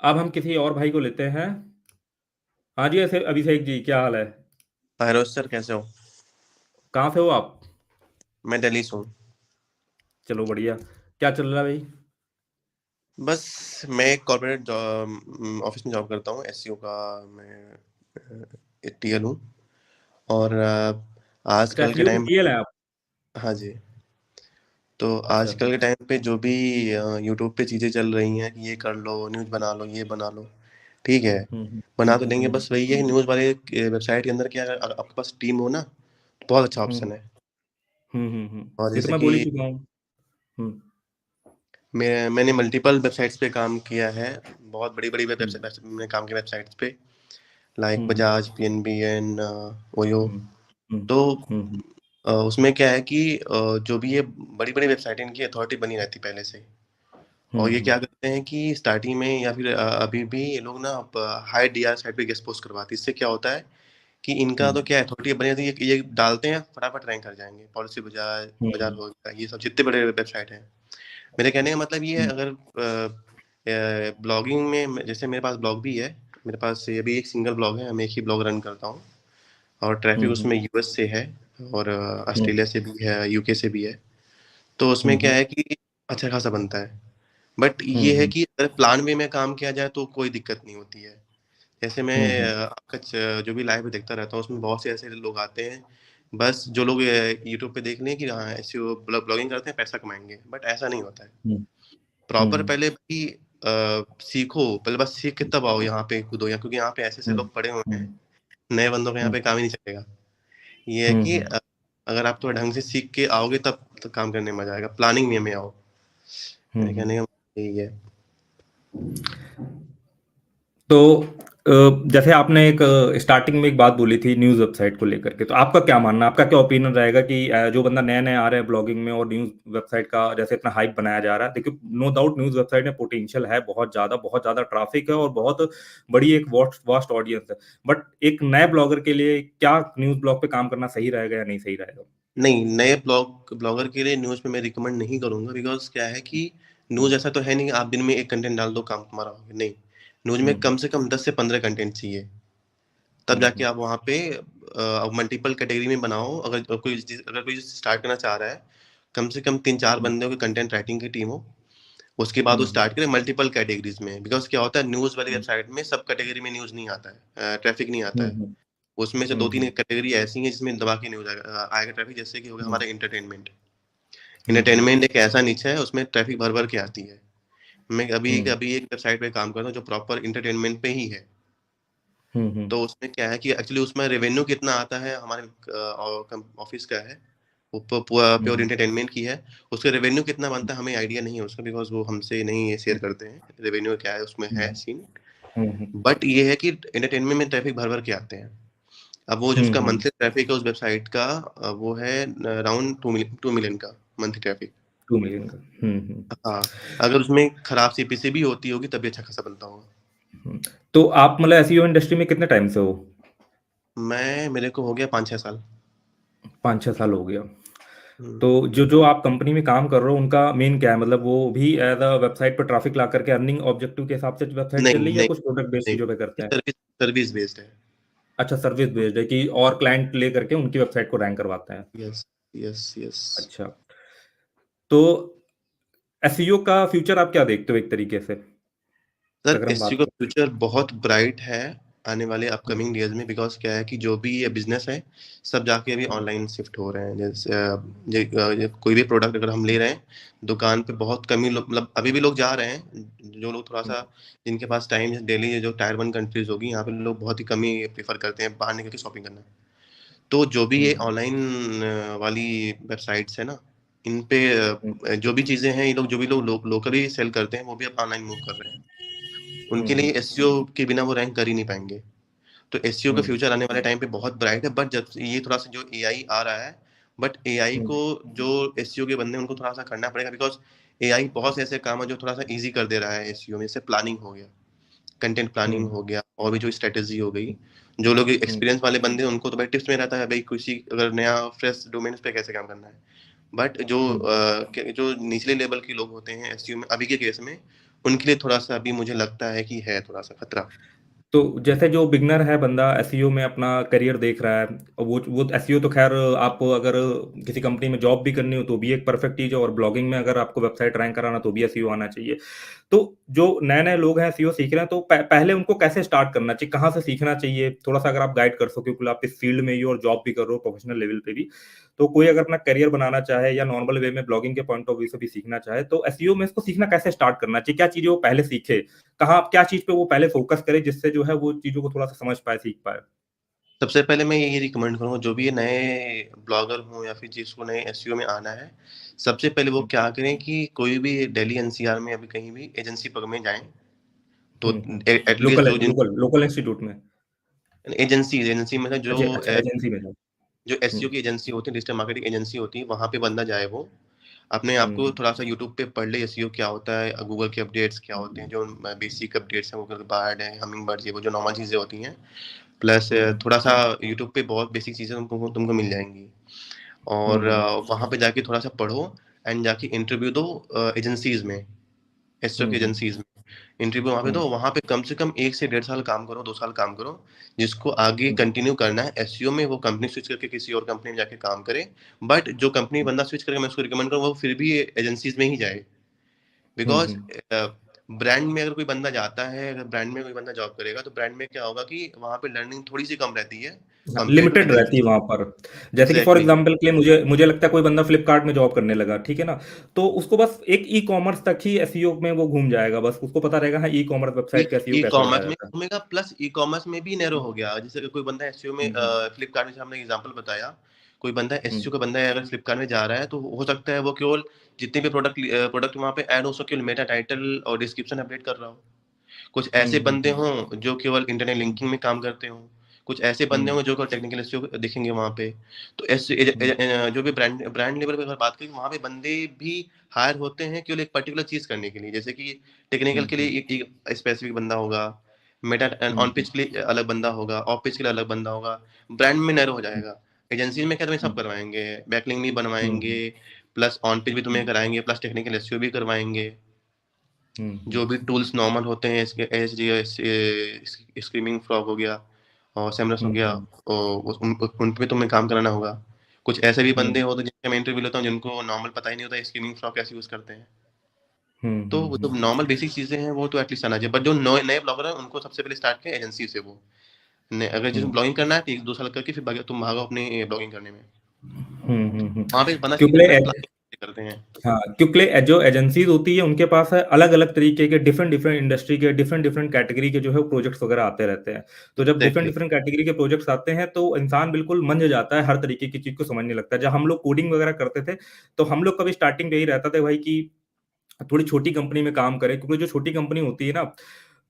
अब हम किसी और भाई को लेते हैं। हाँ जी, ऐसे अभिषेक जी, क्या हाल है? हेलो सर, कैसे हो? कहाँ से हो आप? मैं दिल्ली से हूँ। चलो बढ़िया। क्या चल रहा है भाई? बस मैं एक कॉर्पोरेट ऑफिस में जॉब करता हूँ, एसईओ का। मैं टीएल हूँ। और अच्छा, आजकल के एसईओ के टाइम टीएल हैं आप? हाँ जी। तो अच्छा। आजकल के टाइम पे जो भी यूट्यूब पे चीज़ें चल रही हैं कि ये कर लो, न्यूज़ बना लो, ये बना लो, ठीक है। हम्म। बना तो देंगे, हम्म। बस वही है न्यूज़ वाले वेबसाइट के अंदर क्या, अगर आपके पास टीम हो ना तो बहुत अच्छा ऑप्शन हम्म। है। और ये तो जैसे मैं कि बोल ही चुका हूँ। हम्म। मैंने मल्टीपल वेबसाइट्स पे काम किया है। बहुत बड़ी बड़ी हम्म। वेबसाइट मैंने काम किया वेबसाइट्स पे, like hmm. Bajaj, PNB, OYO. Hmm. Hmm. तो हम्म। उसमें क्या है कि जो भी ये बड़ी बड़ी वेबसाइट इनकी अथॉरिटी बनी रहती पहले से। और ये हम्म। क्या करते हैं कि स्टार्टिंग में या फिर अभी भी ये लोग ना हाई डीआर साइट पे गेस्ट पोस्ट करवाते हैं। इससे क्या होता है कि इनका तो हम्म। क्या अथॉरिटी बनी रहती है, ये डालते हैं फटाफट रैंक कर जाएंगे। पॉलिसी बाजार, बाजार हम्म। हो गया, ये सब जितने बड़े वेबसाइट हैं। मेरे कहने का मतलब ये है, हम्म। अगर ब्लॉगिंग में जैसे मेरे पास ब्लॉग भी है। मेरे पास ये भी एक सिंगल ब्लॉग है, मैं एक ही ब्लॉग रन करता हूँ। और ट्रैफिक हम्म। उसमें यूएस से है, और हम्म। ऑस्ट्रेलिया से भी है, यूके से भी है। तो उसमें क्या हम्म। है कि अच्छा खासा बनता है। बट ये है हम्म। कि अगर प्लान वे में काम किया जाए तो कोई दिक्कत नहीं होती है। जैसे मैं हम्म। आपका जो भी लाइव देखता रहता हूँ, उसमें बहुत से ऐसे लोग आते हैं। बस जो लोग यूट्यूब पे देख लें कि हाँ ऐसे ब्लॉगिंग करते हैं, पैसा कमाएंगे, बट ऐसा नहीं होता है। हम्म। प्रॉपर हम्म। पहले भी सीखो, पहले बस सीख के तब आओ यहाँ पे कूदो, यहाँ क्योंकि यहाँ पे ऐसे ऐसे हम्म। लोग पड़े हुए हैं। हम्म। नए बंदों का यहाँ हम्म। पे काम ही नहीं चलेगा। ये है कि हम्म। अगर आप थोड़ा ढंग से सीख के आओगे तब तो काम करने में मजा आएगा। प्लानिंग वे में आओ, मेरे हम्म। कहने का मतलब यही है। तो जैसे आपने एक स्टार्टिंग में एक बात बोली थी न्यूज़ वेबसाइट को लेकर के, तो आपका क्या मानना, आपका क्या ओपिनियन रहेगा कि जो बंदा नया नया आ रहा है ब्लॉगिंग में और न्यूज़ वेबसाइट का जैसे इतना हाइप बनाया जा रहा है, देखिए नो डाउट न्यूज़ वेबसाइट में पोटेंशियल है, बहुत ज़्यादा ट्रैफिक है और बहुत बड़ी एक वास्ट वास्ट ऑडियंस है। बट एक नए ब्लॉगर के लिए क्या न्यूज़ ब्लॉग पे काम करना सही रहेगा या नहीं सही रहेगा? नहीं, नए ब्लॉगर के लिए न्यूज़ में मैं रिकमेंड नहीं करूंगा, बिकॉज क्या है कि न्यूज़ हम्म। ऐसा तो है नहीं कि आप दिन में एक कंटेंट डाल दो काम तुम्हारा हो गया। नहीं, न्यूज़ में हम्म। कम से कम 10 से 15 कंटेंट चाहिए। तब जाके हम्म। आप वहाँ पे मल्टीपल कैटेगरी में बनाओ। अगर कोई स्टार्ट करना चाह रहा है, कम से कम 3-4 हम्म। बंदे की कंटेंट राइटिंग की टीम हो। उसके बाद वो हम्म। स्टार्ट करें मल्टीपल कैटेगरीज में। बिकॉज क्या होता है, न्यूज़ वाली हम्म। वेबसाइट में सब कैटेगरी में न्यूज़ नहीं आता है, ट्रैफिक नहीं आता है। हम्म। उसमें से दो हम्म। तीन कैटेगरी ऐसी हैं जिसमें दबा के न्यूज़ आएगा ट्रैफिक। जैसे कि हो गया हम्म। हमारा इंटरटेनमेंट। हम्म। इंटरटेनमेंट एक ऐसा निche है, उसमें ट्रैफिक भर भर के आती है। मैं अभी हम्म। अभी एक वेबसाइट पे काम कर रहा हूँ जो प्रॉपर इंटरटेनमेंट पे ही है। हम्म। तो उसमें क्या है कि एक्चुअली उसमें रेवेन्यू कितना आता है हमारे ऑफिस का है, वो प्योर हम्म। एंटरटेनमेंट की है। उसका रेवेन्यू कितना बनता है हमें आइडिया नहीं है उसका, बिकॉज वो हमसे नहीं शेयर करते हैं रेवेन्यू क्या है उसमें, है सीन। हम्म। बट ये है कि एंटरटेनमेंट में ट्रैफिक भर भर के आते हैं। अब वो जो उसका हम्म। मंथली ट्रैफिक है उस वेबसाइट का, वो है अराउंड 2 मिलियन का मंथली ट्रैफिक। 2 मिलियन का। हम्म। हाँ, अगर उसमें खराब सीपीसी भी होती होगी तभी अच्छा खासा बनता होगा। हम्म। तो आप मतलब एसईओ इंडस्ट्री में कितने टाइम से हो? मेरे को हो गया 5-6 साल। 5-6 साल हो गया। हम्म। तो जो जो आप कंपनी में काम कर रहे हो उनका मेन क्या है, मतलब वो भी एज अ वेबसाइट पर ट्रैफिक ला करके अर्निंग ऑब्जेक्टिव के हिसाब से वेबसाइट चल नहीं रही है या नहीं कुछ प्रोडक्ट बेस्ड नहीं, चीजों पे करते हैं? सर्विस सर्विस बेस्ड है। अच्छा, सर्विस बेस्ड है कि और क्लाइंट ले करके उनकी वेबसाइट को रैंक करवाते हैं। Yes, yes, yes. अच्छा। तो एसईओ का फ्यूचर आप क्या देखते हो एक तरीके से, सर, अगर हम एससी बात का करें? फ्यूचर बहुत ब्राइट है आने वाले हम्म। अपकमिंग डेज में। बिकॉज क्या है कि जो भी ये बिजनेस है, सब जाके अभी हम्म। ऑनलाइन शिफ्ट हो रहे हैं। जैसे कोई भी प्रोडक्ट अगर हम ले रहे हैं दुकान पे, बहुत कम ही लोग, मतलब अभी भी लोग जा रहे हैं। जो लोग थोड़ा सा, जिनके पास टाइम है, डेली जो टायर 1 कंट्रीज होगी, यहाँ पे लोग बहुत ही कम ही प्रेफर करते हैं बाहर निकल के शॉपिंग करना। तो जो भी ये हम्म। ऑनलाइन वाली वेबसाइट्स है ना, इन पे हम्म। जो भी चीजें हैं, ये लोग जो भी लोग लोकली सेल करते हैं वो भी अब ऑनलाइन मूव कर रहे हैं। उनके लिए हम्म। एसईओ के बिना वो रैंक कर ही नहीं पाएंगे। तो एसईओ का हम्म। फ्यूचर आने वाले टाइम पे बहुत ब्राइट है। बट जब से ये थोड़ा सा जो एआई आ रहा है, बट एआई हम्म। को, जो एसईओ के बंदे हैं, उनको थोड़ा सा करना पड़ेगा। बिकॉज एआई बहुत से ऐसे काम है जो थोड़ा सा इजी कर दे रहा है एसईओ में। जैसे प्लानिंग हो गया, कंटेंट प्लानिंग हम्म। हो गया, और भी जो स्ट्रेटेजी हो गई। जो लोग हम्म। एक्सपीरियंस वाले बंदे हैं उनको तो भाई टिप्स में रहता है भाई, किसी अगर नया फ्रेश डोमेन पे कैसे काम करना है। बट जो हम्म। जो निचले लेवल के लोग होते हैं एसईओ में अभी के केस में, उनके लिए थोड़ा-सा अभी मुझे लगता है कि है थोड़ा-सा खतरा। तो जैसे जो बिगनर है बंदा एसईओ में अपना करियर देख रहा है, वो एसईओ तो खैर आप अगर किसी कंपनी में जॉब भी करनी हो तो भी एक परफेक्ट चीज़ है, और ब्लॉगिंग में अगर आपको वेबसाइट रैंक कराना तो भी एसईओ आना चाहिए। तो जो नए-नए लोग हैं एसईओ सीख रहे हैं तो पहले उनको कैसे स्टार्ट करना चाहिए? कहाँ से सीखना चाहिए? थोड़ा-सा अगर आप गाइड कर सको, क्योंकि आप इस फील्ड में ही हो और जॉब भी कर रहे हो प्रोफेशनल लेवल पे भी। तो कोई अगर अपना करियर बनाना चाहे या नॉर्मल वे में ब्लॉगिंग के पॉइंट ऑफ व्यू से भी सीखना चाहे, तो एसईओ में इसको सीखना कैसे स्टार्ट करना चाहिए? क्या चीज़ें वो पहले सीखे? कहाँ क्या चीज़ पे वो पहले फ़ोकस करे जिससे जो है वो चीज़ों को थोड़ा-सा समझ पाए, सीख पाए? सबसे पहले मैं यही रिकमेंड करूँगा जो भी ये नए ब्लॉगर हों या फिर जिसको नए एसईओ में आना है, सबसे पहले वो हुँ, क्या करें कि कोई भी दिल्ली एनसीआर में अभी कहीं भी एजेंसी पग में जाएँ, तो हुँ, हुँ। एटलीस्ट जो जिन लोकल इंस्टीट्यूट में? एजेंसी मतलब अच्छा, अच्छा एजेंसी में जाओ। जो हुँ, एसईओ की एजेंसी होती है, डिजिटल मार्केटिंग एजेंसी होती है, वहाँ पे बंदा जाए वो। अपने आप हुँ, को थोड़ा-सा यूट्यूब पे पढ़ ले एसईओ क्या होता है, गूगल के अपडेट्स क्या होते हैं, हुँ, जो बेसिक अपडेट्स हैं, गूगल बार्ड है, हमिंगबर्ड ये वो जो नॉर्मल चीज़ें होती हैं। प्लस हुँ, थोड़ा-सा यूट्यूब पे बहुत बेसिक चीज़ें तुमको तुमको मिल जाएँगी। और हुँ, वहाँ पे जाके थोड़ा-सा पढ़ो एंड जाके इंटरव्यू दो एजेंसीज़ में, एसईओ हुँ, की हुँ, एजेंसीज़ में। इंटरव्यू वहाँ पे हुँ, दो, वहाँ पे कम से कम 1 से डेढ़ साल काम करो, 2 साल काम करो, जिसको आगे हुँ, कंटिन्यू करना है एसईओ में, वो कंपनी स्विच करके किसी और कंपनी में जाके काम करे। बट जो कंपनी बंदा स्विच करेगा मैं उसको रिकमेंड करूँगा वो फिर भी एजेंसीज़ में ही जाए। हुँ, बिकॉज़ हुँ। ब्रांड में अगर कोई बंदा जाता है, अगर ब्रांड में कोई बंदा जॉब करेगा, तो ब्रांड में क्या होगा कि वहाँ पे लर्निंग थोड़ी-सी कम रहती है, हाँ, कंपेयर टू लिमिटेड रहती है एजेंसी। वहाँ पर। जैसे कि फॉर एग्ज़ैक्टली। एग्ज़ाम्पल के लिए मुझे मुझे लगता है कोई बंदा फ्लिपकार्ट में जॉब करने लगा, ठीक है ना? तो उसको बस एक ई-कॉमर्स तक ही एसईओ में वो घूम जाएगा बस, उसको पता रहेगा हाँ, ई-कॉमर्स ई वेबसाइट का एसईओ कैसे बढ़ाया ई-कॉमर्स में जाता है। घूमेगा प्लस ई-कॉमर्स में भी नैरो हुँ, हो गया। जैसे अगर कोई बंदा एसईओ में हुँ, हुँ, फ्लिपकार्ट में जैसे हमने एग्ज़ाम्पल बताया, कोई बंदा हुँ, एसईओ का बंदा है अगर फ्लिपकार्ट में जा रहा है, तो हो सकता है वो केवल जितने भी प्रोडक्ट वहाँ पे ऐड हो सो केवल मेटा टाइटल और डिस्क्रिप्शन अपडेट कर रहा हो। कुछ हुँ, ऐसे हुँ, बंदे हों जो केवल इंटरनेट हुँ, लिंकिंग में काम करते हों, कुछ ऐसे बंदे हुँ, हों जो केवल टेक्निकल इश्यू दिखेंगे वहाँ पे। तो हुँ, जो भी ब्रांड ब्रांड लेवल पे अगर बात करें वहाँ पे बंदे भी हायर होते हैं केवल एक पर्टिकुलर चीज़ करने के लिए। जैसे कि टेक्निकल हुँ, के लिए हुँ, एक स्पेसिफिक बंदा होगा, Meta hmm, on hmm, pitch के लिए अलग बंदा होगा, ऑफ पिच के लिए अलग बंदा होगा। ब्रांड में नैरो हो हुँ, जाएगा। एजेंसीज़ में क्या तुम्हें सब हुँ, करवाएँगे, बैकलिंक भी बनवाएँगे, हुँ, प्लस ऑन पिच भी तुम्हें हुँ, कराएँगे, प्लस टेक्निकल एसईओ भी करवाएँगे। हुँ, हुँ, जो भी टूल्स नॉर्मल होते हैं इसके एसजीएस स्क्रीमिंग फ्रॉग हो गया और सेमरस हो हुँ, गया हुँ, उन पे तुम्हें काम कराना होगा। कुछ ऐसे भी हुँ, बंदे होते हैं जिनके मैं इंटरव्यू लेता हूँ जिनको नॉर्मल पता ही नहीं होता स्क्रीमिंग फ्रॉग कैसे यूज़ करते हैं। हुँ, तो हुँ, वो जो हुँ। नॉर्मल बेसिक चीज़ें हैं वो तो एटलीस्ट आना चाहिए। बट जो नए ब्लॉगर हैं उनको सबसे पहले स्टार्ट करें एजेंसी से वो। ने अगर जिसको हुँ। ब्लॉगिंग करना है तो 1-2 साल करके फिर तुम भागो अपनी ब्लॉगिंग करने में। हुँ, हुँ, हुँ। वहाँ पे बंदा सीख क्योंकि जाता है क्लास करते हैं। हाँ, क्योंकि जो एजेंसीज़ होती है उनके पास है अलग-अलग तरीके के डिफरेंट-डिफरेंट इंडस्ट्री के डिफरेंट-डिफरेंट कैटेगरी के जो है प्रोजेक्ट्स वगैरह आते रहते हैं। तो जब एग्ज़ैक्टली। डिफरेंट-डिफरेंट कैटेगरी के प्रोजेक्ट्स आते हैं तो इंसान बिल्कुल मंझ जाता है, हर तरीके की चीज़ को समझने लगता है। जब हम लोग कोडिंग वगैरह करते थे, तो हम लोग का भी स्टार्टिंग में यही रहता था भाई कि थोड़ी छोटी कंपनी में काम करें, क्योंकि जो छोटी कंपनी होती है ना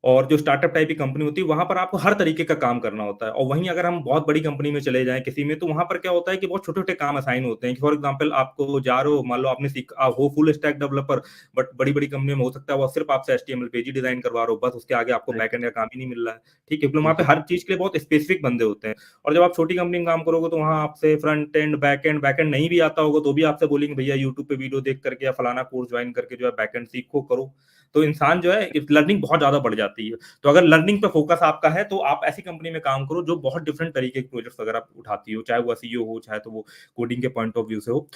और जो स्टार्टअप टाइप की कंपनी होती है, वहाँ पर आपको हर तरीके का काम करना होता है। और वहीं अगर हम बहुत बड़ी कंपनी में चले जाएँ किसी में, तो वहाँ पर क्या होता है कि बहुत छोटे-छोटे काम असाइन होते हैं कि फॉर एग्ज़ाम्पल आपको जा रहे हो, मान लो आपने हो फुल स्टैक डेवलपर, बट बड़ी-बड़ी कंपनी में हो सकता है वो सिर्फ़ आपसे एचटीएमएल पेज ही डिज़ाइन करवा रहे हो, बस उसके आगे आपको राइट। बैकएंड का काम ही नहीं मिल रहा है। ठीक है? क्योंकि वहाँ पे बिल्कुल। हर चीज़ के लिए बहुत स्पेसिफिक बंदे होते हैं। और जब आप छोटी कंपनी में काम करोगे, तो वहाँ आपसे फ्रंट एंड, बैकएंड नहीं भी आता होगा, तो भी आपसे बोलेंगे भैया यूट्यूब पे वीडियो देख करके या फलाना कोर्स जॉइन करके जो है बैकएंड सीखो, करो। तो इंसान जो है लर्निंग बहुत ज़्यादा बढ़ जाती है। तो अगर लर्निंग पे फोकस आपका है, तो आप ऐसी कंपनी में काम करो जो बहुत डिफरेंट तरीके के प्रोजेक्ट्स वगैरह उठाती हो, चाहे वो एसईओ हो, चाहे तो वो कोडिंग के पॉइंट ऑफ व्यू से हो।